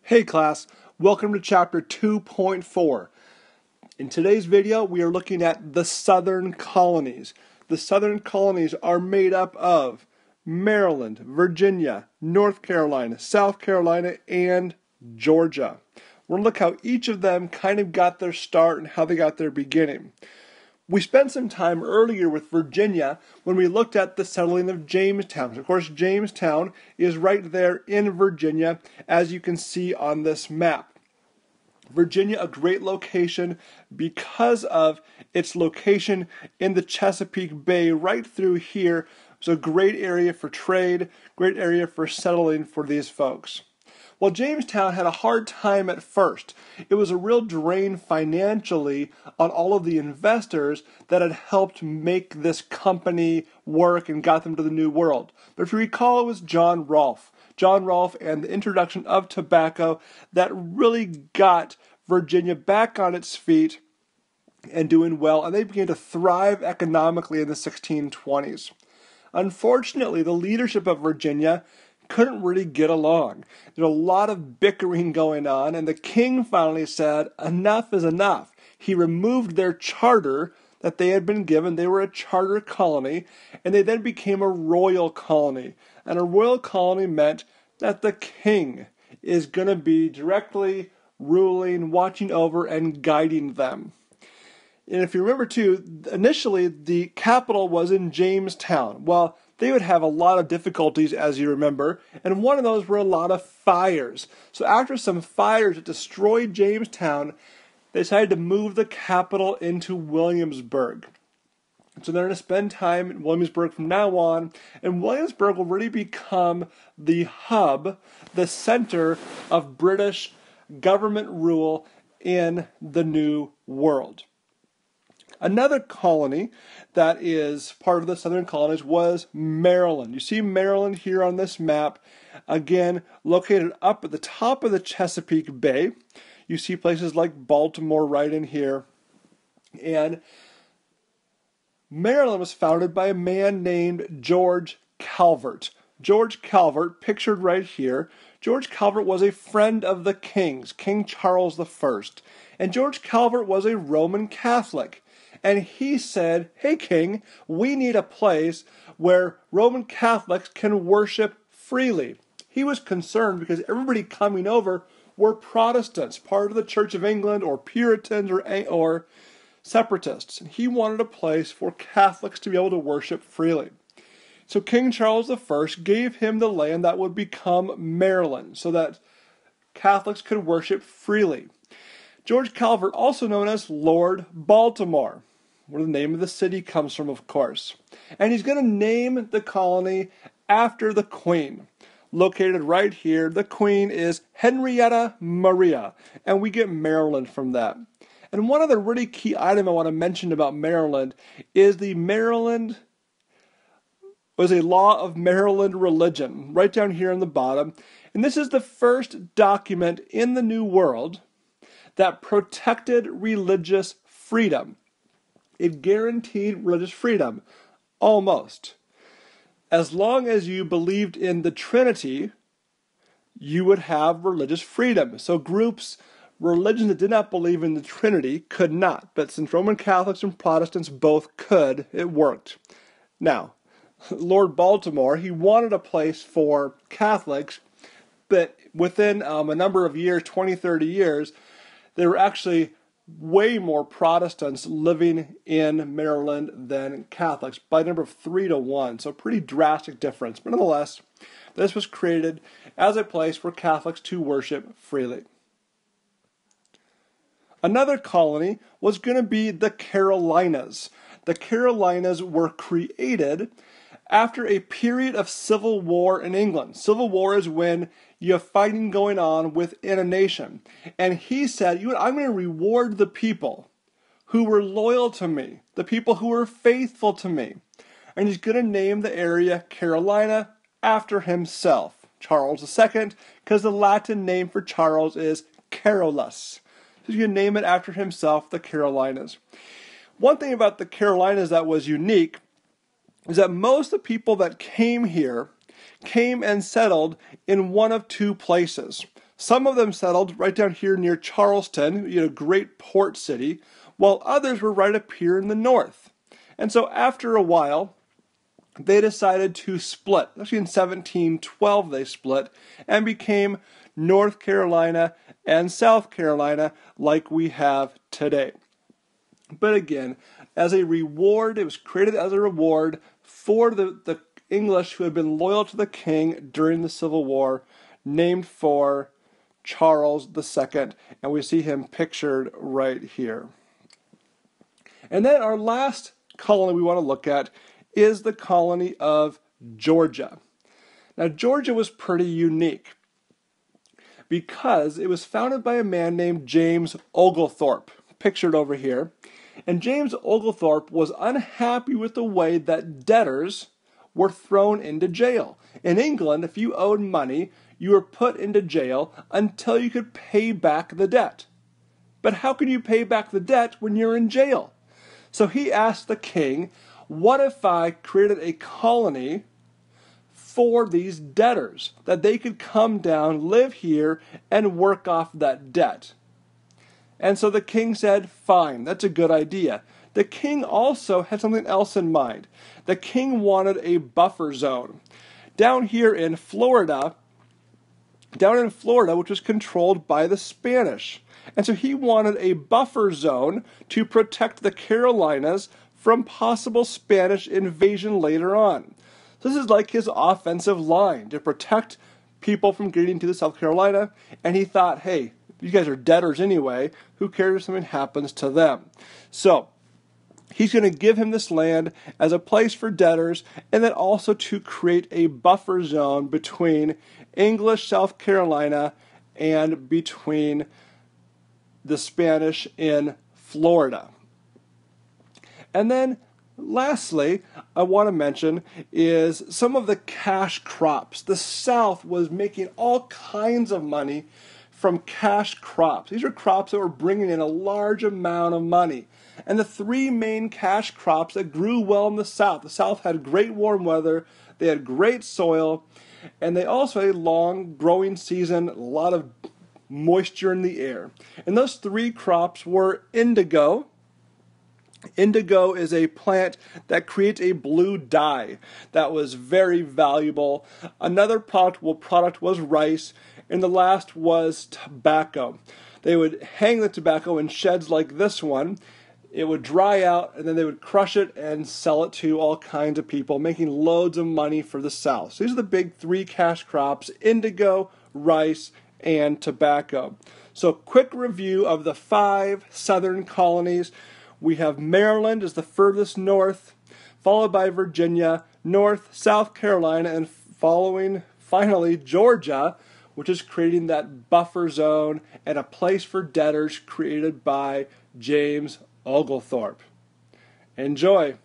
Hey class, welcome to chapter 2.4. In today's video, we are looking at the Southern Colonies. The Southern Colonies are made up of Maryland, Virginia, North Carolina, South Carolina, and Georgia. We're going to look how each of them kind of got their start and how they got their beginning. We spent some time earlier with Virginia when we looked at the settling of Jamestown. Of course, Jamestown is right there in Virginia, as you can see on this map. Virginia, a great location because of its location in the Chesapeake Bay right through here. It's a great area for trade, great area for settling for these folks. Well, Jamestown had a hard time at first. It was a real drain financially on all of the investors that had helped make this company work and got them to the New World. But if you recall, it was John Rolfe and the introduction of tobacco that really got Virginia back on its feet and doing well, and they began to thrive economically in the 1620s. Unfortunately, the leadership of Virginia couldn't really get along. There's a lot of bickering going on, and the king finally said, enough is enough. He removed their charter that they had been given. They were a charter colony, and they then became a royal colony. And a royal colony meant that the king is going to be directly ruling, watching over, and guiding them. And if you remember too, initially the capital was in Jamestown. Well, they would have a lot of difficulties, as you remember, and one of those were a lot of fires. So after some fires that destroyed Jamestown, they decided to move the capital into Williamsburg. So they're going to spend time in Williamsburg from now on, and Williamsburg will really become the hub, the center of British government rule in the New World. Another colony that is part of the Southern Colonies was Maryland. You see Maryland here on this map, again, located up at the top of the Chesapeake Bay. You see places like Baltimore right in here. And Maryland was founded by a man named George Calvert. George Calvert, pictured right here. George Calvert was a friend of the kings, King Charles I. And George Calvert was a Roman Catholic. And he said, hey, king, we need a place where Roman Catholics can worship freely. He was concerned because everybody coming over were Protestants, part of the Church of England, or Puritans, or separatists. And he wanted a place for Catholics to be able to worship freely. So King Charles I gave him the land that would become Maryland, so that Catholics could worship freely. George Calvert, also known as Lord Baltimore, where the name of the city comes from, of course. And he's going to name the colony after the Queen. Located right here, the Queen is Henrietta Maria, and we get Maryland from that. And one other really key item I want to mention about Maryland is the Maryland was a law of Maryland religion, right down here on the bottom. And this is the first document in the New World that protected religious freedom. It guaranteed religious freedom, almost. As long as you believed in the Trinity, you would have religious freedom. So groups, religions that did not believe in the Trinity could not. But since Roman Catholics and Protestants both could, it worked. Now, Lord Baltimore, he wanted a place for Catholics, but within a number of years, 20, 30 years, there were actually way more Protestants living in Maryland than Catholics, by a number of 3-to-1, so a pretty drastic difference. But nonetheless, this was created as a place for Catholics to worship freely. Another colony was going to be the Carolinas. The Carolinas were created after a period of civil war in England. Civil war is when you have fighting going on within a nation. And he said, I'm going to reward the people who were loyal to me, the people who were faithful to me. And he's going to name the area Carolina after himself, Charles II, because the Latin name for Charles is Carolus. So he's going to name it after himself, the Carolinas. One thing about the Carolinas that was unique is that most of the people that came here came and settled in one of two places. Some of them settled right down here near Charleston, a great port city, while others were right up here in the north. And so after a while, they decided to split. Actually, in 1712 they split and became North Carolina and South Carolina like we have today. But again, as a reward, it was created as a reward for the English who had been loyal to the king during the Civil War, named for Charles II, and we see him pictured right here. And then our last colony we want to look at is the colony of Georgia. Now, Georgia was pretty unique because it was founded by a man named James Oglethorpe, pictured over here. And James Oglethorpe was unhappy with the way that debtors were thrown into jail. In England, if you owed money, you were put into jail until you could pay back the debt. But how can you pay back the debt when you're in jail? So he asked the king, what if I created a colony for these debtors, that they could come down, live here, and work off that debt? And so the king said, fine, that's a good idea. The king also had something else in mind. The king wanted a buffer zone. Down here in Florida, which was controlled by the Spanish. And so he wanted a buffer zone to protect the Carolinas from possible Spanish invasion later on. This is like his offensive line to protect people from getting to the South Carolina. And he thought, hey, you guys are debtors anyway. Who cares if something happens to them? So he's going to give him this land as a place for debtors, and then also to create a buffer zone between English South Carolina and between the Spanish in Florida. And then lastly, I want to mention is some of the cash crops. The South was making all kinds of money from cash crops. These are crops that were bringing in a large amount of money. And the three main cash crops that grew well in the South had great warm weather, they had great soil, and they also had a long growing season, a lot of moisture in the air. And those three crops were indigo. Indigo is a plant that creates a blue dye that was very valuable. Another product was rice, and the last was tobacco. They would hang the tobacco in sheds like this one. It would dry out, and then they would crush it and sell it to all kinds of people, making loads of money for the South. So these are the big three cash crops: indigo, rice, and tobacco. So quick review of the 5 southern colonies. We have Maryland as the furthest north, followed by Virginia, North, South Carolina, and finally Georgia, which is creating that buffer zone and a place for debtors created by James Oglethorpe. Enjoy!